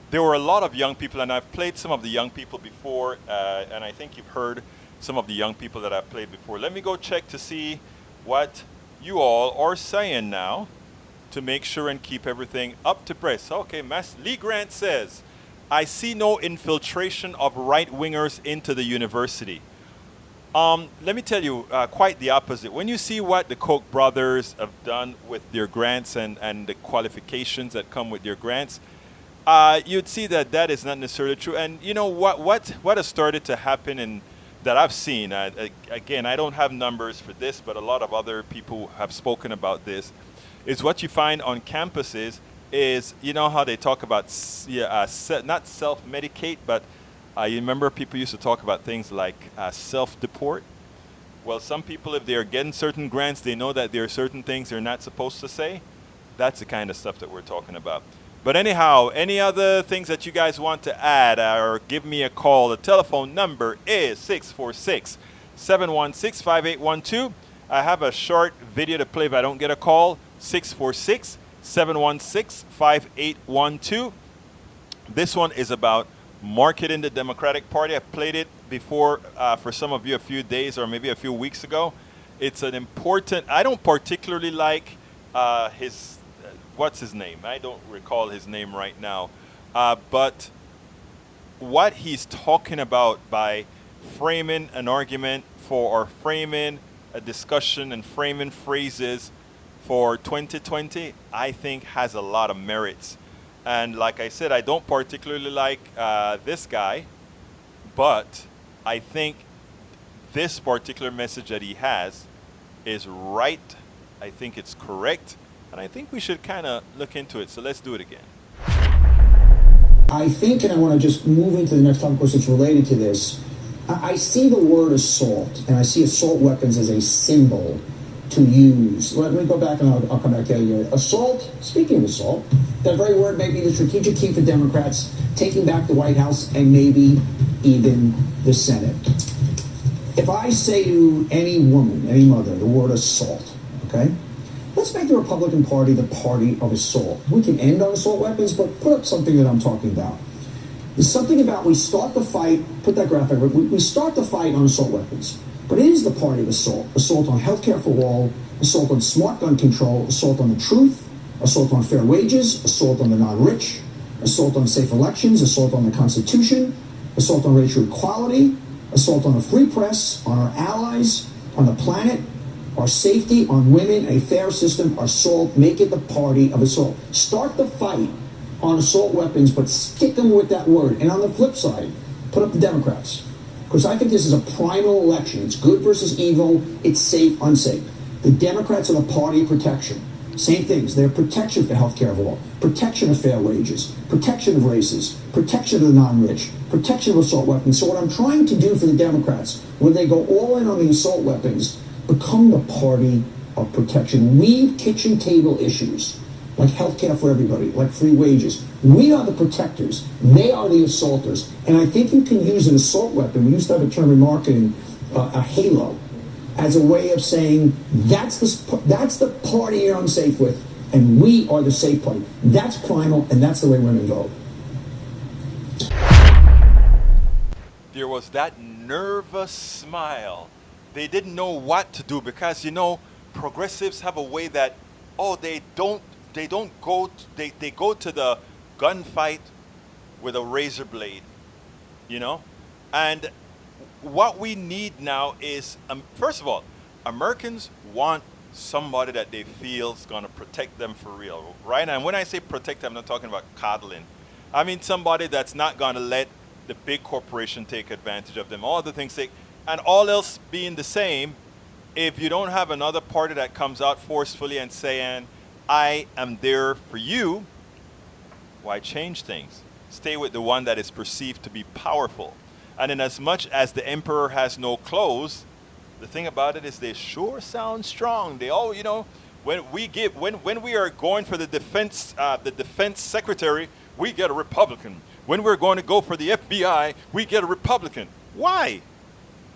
there were a lot of young people, and I've played some of the young people before, and I think you've heard some of the young people that I've played before. Let me go check to see what you all are saying now to make sure and keep everything up to press. Okay, Lee Grant says, I see no infiltration of right-wingers into the university. Let me tell you, quite the opposite. When you see what the Koch brothers have done with their grants and the qualifications that come with their grants, you'd see that that is not necessarily true. And you know what has started to happen and that I've seen, again, I don't have numbers for this, but a lot of other people have spoken about this, is what you find on campuses is, you know how they talk about, not self-medicate, but you remember people used to talk about things like self-deport? Well, some people, if they're getting certain grants, they know that there are certain things they're not supposed to say. That's the kind of stuff that we're talking about. But anyhow, any other things that you guys want to add or give me a call, the telephone number is 646-716-5812. I have a short video to play if I don't get a call, 646-716-5812. This one is about marketing the Democratic Party. I played it before for some of you a few days or maybe a few weeks ago. It's an important, I don't particularly like what's his name? I don't recall his name right now. But what he's talking about by framing an argument or framing a discussion and framing phrases for 2020, I think has a lot of merits. And like I said, I don't particularly like this guy, but I think this particular message that he has is right. I think it's correct. And I think we should kind of look into it. So let's do it again. I think, and I want to just move into the next topic because it's related to this, I see the word assault, and I see assault weapons as a symbol to use. Let me go back and I'll come back to you. Assault, speaking of assault, that very word may be the strategic key for Democrats taking back the White House and maybe even the Senate. If I say to any woman, any mother, the word assault, okay? Let's make the Republican Party the party of assault. We can end on assault weapons, but put up something that I'm talking about. There's something about we start the fight, put that graphic, we start the fight on assault weapons. But it is the party of assault. Assault on healthcare for all, assault on smart gun control, assault on the truth, assault on fair wages, assault on the non-rich, assault on safe elections, assault on the Constitution, assault on racial equality, assault on a free press, on our allies, on the planet, our safety, on women, a fair system, assault, make it the party of assault. Start the fight on assault weapons, but stick them with that word. And on the flip side, put up the Democrats. Because I think this is a primal election. It's good versus evil. It's safe, unsafe. The Democrats are the party of protection. Same things. They're protection for health care of all, protection of fair wages, protection of races, protection of the non-rich, protection of assault weapons. So what I'm trying to do for the Democrats, when they go all in on the assault weapons, become the party of protection. Leave kitchen table issues like health care for everybody, like free wages. We are the protectors. They are the assaulters. And I think you can use an assault weapon. We used to have a term in marketing, a halo, as a way of saying that's the party you're unsafe with, and we are the safe party. That's primal, and that's the way women vote. There was that nervous smile. They didn't know what to do because, you know, progressives have a way that, they go to the gunfight with a razor blade, you know? And what we need now is, first of all, Americans want somebody that they feel is going to protect them for real, right? And when I say protect, I'm not talking about coddling. I mean somebody that's not going to let the big corporation take advantage of them, all the things and all else being the same, if you don't have another party that comes out forcefully and saying, I am there for you, Why change things? Stay with the one that is perceived to be powerful. And in as much as the emperor has no clothes, the thing about it is they sure sound strong. They all, when we are going for the defense secretary, we get a Republican. When we're going to go for the FBI, we get a Republican. Why?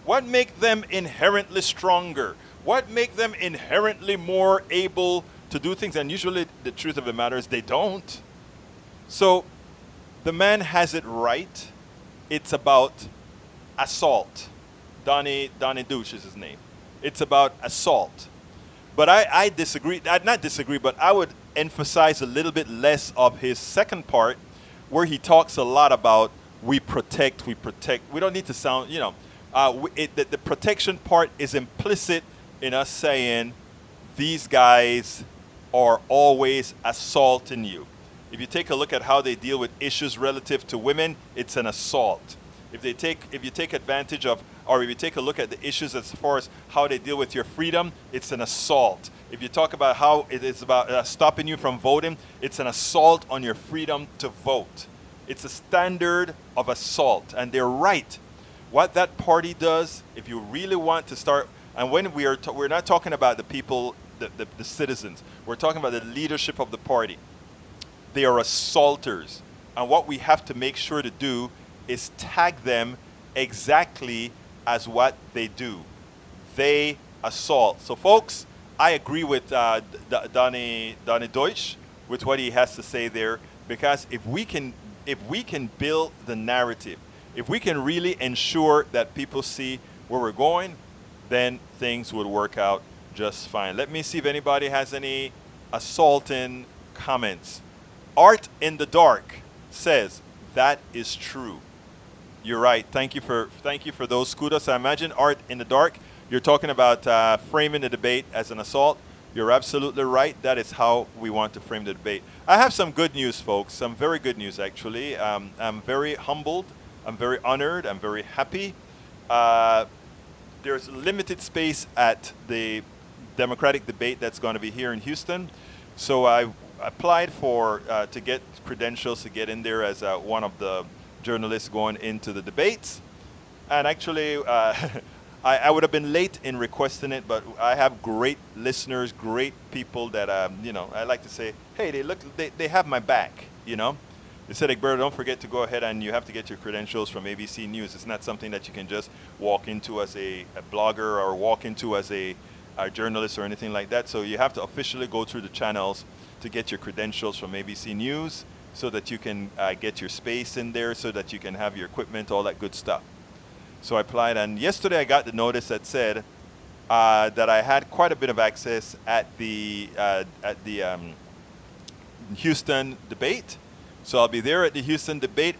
What makes them inherently stronger? What makes them inherently more able to do things? And usually the truth of the matter is they don't. So the man has it right. It's about assault. Donnie Douche is his name. It's about assault. But I disagree. I'd not disagree, but I would emphasize a little bit less of his second part, where he talks a lot about we protect. We don't need to sound, the protection part is implicit in us saying these guys are always assaulting you. If you take a look at how they deal with issues relative to women, it's an assault. If you take advantage of, or if you take a look at the issues as far as how they deal with your freedom, it's an assault. If you talk about how it is about stopping you from voting, it's an assault on your freedom to vote. It's a standard of assault, and they're right. What that party does, if you really want to start, and when we're not talking about the people, the citizens, we're talking about the leadership of the party. They are assaulters, and what we have to make sure to do is tag them exactly as what they do. They assault. So folks, I agree with Donnie Deutsch with what he has to say there, because if we can build the narrative, if we can really ensure that people see where we're going, then things would work out just fine. Let me see if anybody has any assaulting comments. Art in the Dark says that is true. You're right. Thank you for those kudos. I imagine Art in the Dark, you're talking about framing the debate as an assault. You're absolutely right. That is how we want to frame the debate. I have some good news, folks. Some very good news, actually. I'm very humbled. I'm very honored. I'm very happy. There's limited space at the Democratic debate that's going to be here in Houston. So I applied for to get credentials to get in there as one of the journalists going into the debates. And actually, I would have been late in requesting it, but I have great listeners, great people that, I like to say, hey, they have my back, They said, Egberto, don't forget to go ahead and you have to get your credentials from ABC News. It's not something that you can just walk into as a blogger or walk into as a journalist or anything like that. So you have to officially go through the channels to get your credentials from ABC News so that you can get your space in there, so that you can have your equipment, all that good stuff. So I applied, and yesterday I got the notice that said that I had quite a bit of access at the Houston debate. So I'll be there at the Houston debate.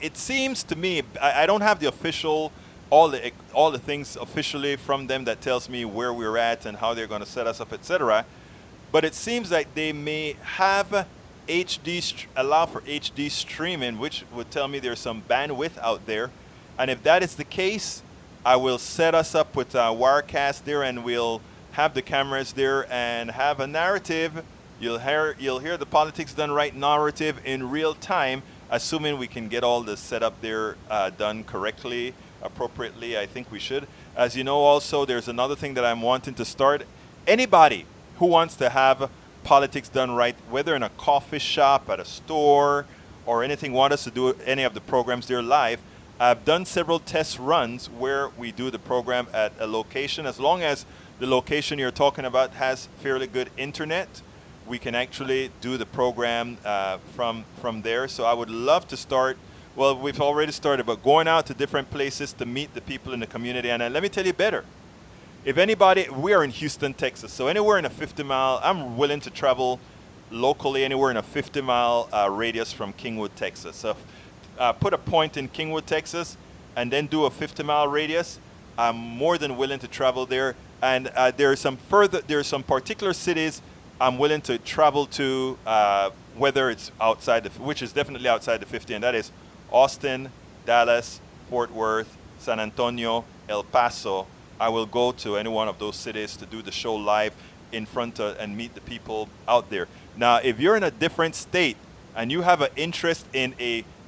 It seems to me, I don't have the official, all the things officially from them that tells me where we're at and how they're going to set us up, etc. But it seems like they may have allow for HD streaming, which would tell me there's some bandwidth out there. And if that is the case, I will set us up with Wirecast there, and we'll have the cameras there and have a narrative. You'll hear the Politics Done Right narrative in real time, assuming we can get all the setup there done correctly, appropriately. I think we should. As you know, also, there's another thing that I'm wanting to start. Anybody who wants to have Politics Done Right, whether in a coffee shop, at a store, or anything, want us to do any of the programs there live, I've done several test runs where we do the program at a location. As long as the location you're talking about has fairly good internet, we can actually do the program from there. So I would love to start, well, we've already started, but going out to different places to meet the people in the community. And let me tell you better. If anybody, we are in Houston, Texas, so anywhere in a 50-mile, I'm willing to travel locally anywhere in a 50-mile radius from Kingwood, Texas. So put a point in Kingwood, Texas, and then do a 50-mile radius. I'm more than willing to travel there. And there are some particular cities I'm willing to travel to, whether it's outside, which is definitely outside the 50, and that is Austin, Dallas, Fort Worth, San Antonio, El Paso. I will go to any one of those cities to do the show live in front of and meet the people out there. Now, if you're in a different state, and you have an interest in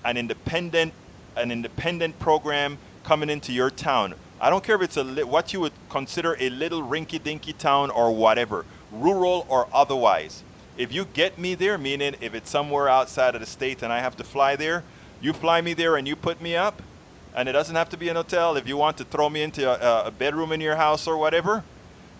an independent program coming into your town, I don't care if it's what you would consider a little rinky-dinky town or whatever, rural or otherwise. If you get me there, meaning if it's somewhere outside of the state and I have to fly there, you fly me there and you put me up, and it doesn't have to be an hotel. If you want to throw me into a bedroom in your house or whatever,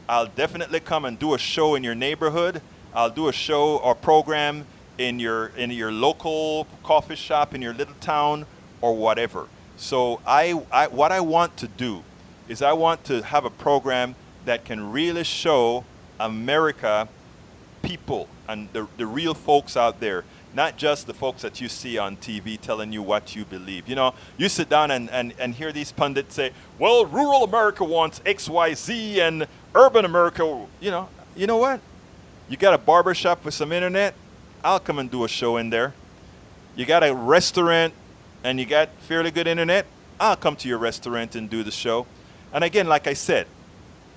I'll definitely come and do a show in your neighborhood. I'll do a show or program in your local coffee shop in your little town or whatever. So what I want to do is I want to have a program that can really show America people and the real folks out there, not just the folks that you see on TV telling you what you believe. You know, you sit down and hear these pundits say, well, rural America wants XYZ and urban America, you know what? You got a barber shop with some internet? I'll come and do a show in there. You got a restaurant and you got fairly good internet? I'll come to your restaurant and do the show. And again, like I said,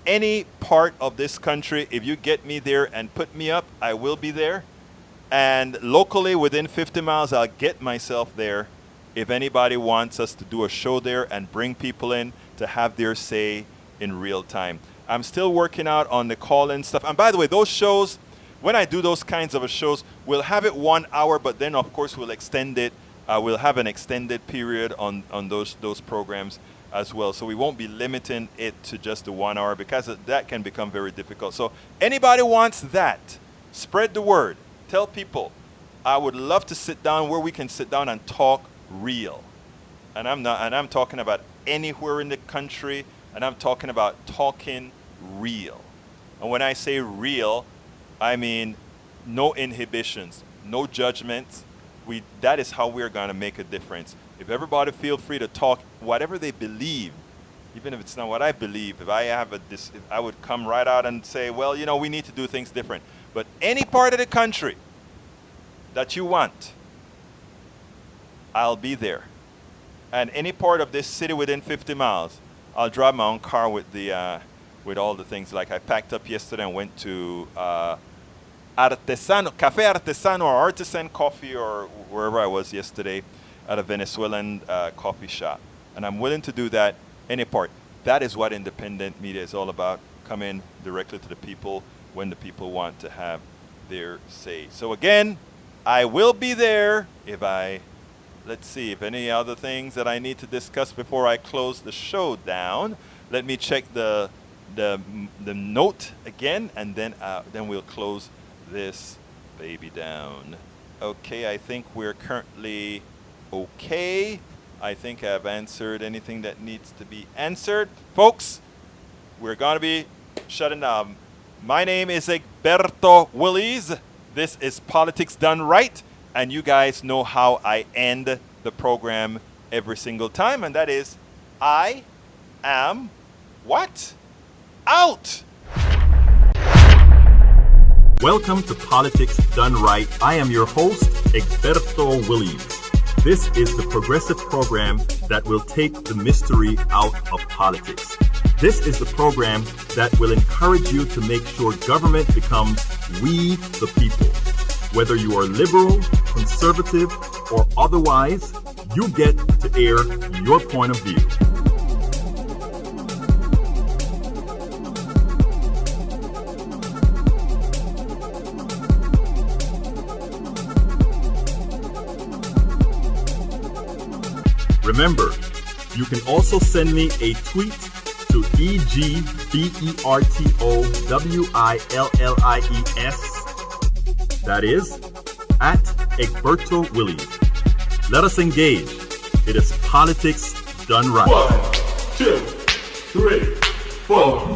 any part of this country, if you get me there and put me up, I will be there. And locally, within 50 miles, I'll get myself there if anybody wants us to do a show there and bring people in to have their say in real time. I'm still working out on the call-in stuff. And by the way, those shows, when I do those kinds of shows, we'll have it 1 hour, but then, of course, we'll extend it. We'll have an extended period on those programs as well. So we won't be limiting it to just the 1 hour, because that can become very difficult. So anybody wants that, spread the word. Tell people, I would love to sit down where we can sit down and talk real. And I'm talking about anywhere in the country, and I'm talking about talking real. And when I say real, I mean no inhibitions, no judgments. That is how we're going to make a difference. If everybody feel free to talk whatever they believe, even if it's not what I believe, if I would come right out and say, well, you know, we need to do things different. But any part of the country that you want, I'll be there. And any part of this city within 50 miles, I'll drive my own car with all the things. Like I packed up yesterday and went to Artesano, Cafe Artesano or Artisan Coffee or wherever I was yesterday at a Venezuelan coffee shop. And I'm willing to do that any part. That is what independent media is all about. Come in directly to the people when the people want to have their say. So again, I will be there let's see, if any other things that I need to discuss before I close the show down. Let me check the note again, and then we'll close this baby down. Okay, I think we're currently okay. I think I've answered anything that needs to be answered. Folks, we're going to be shutting down. My name is Egberto Willies. This is Politics Done Right, and you guys know how I end the program every single time, and that is, I am what? Out! Welcome to Politics Done Right. I am your host, Egberto Willies. This is the progressive program that will take the mystery out of politics. This is the program that will encourage you to make sure government becomes we the people. Whether you are liberal, conservative, or otherwise, you get to air your point of view. Remember, you can also send me a tweet to EGBERTOWILLIES. That is, at Egberto Willies. Let us engage. It is Politics Done Right. 1, 2, 3, 4.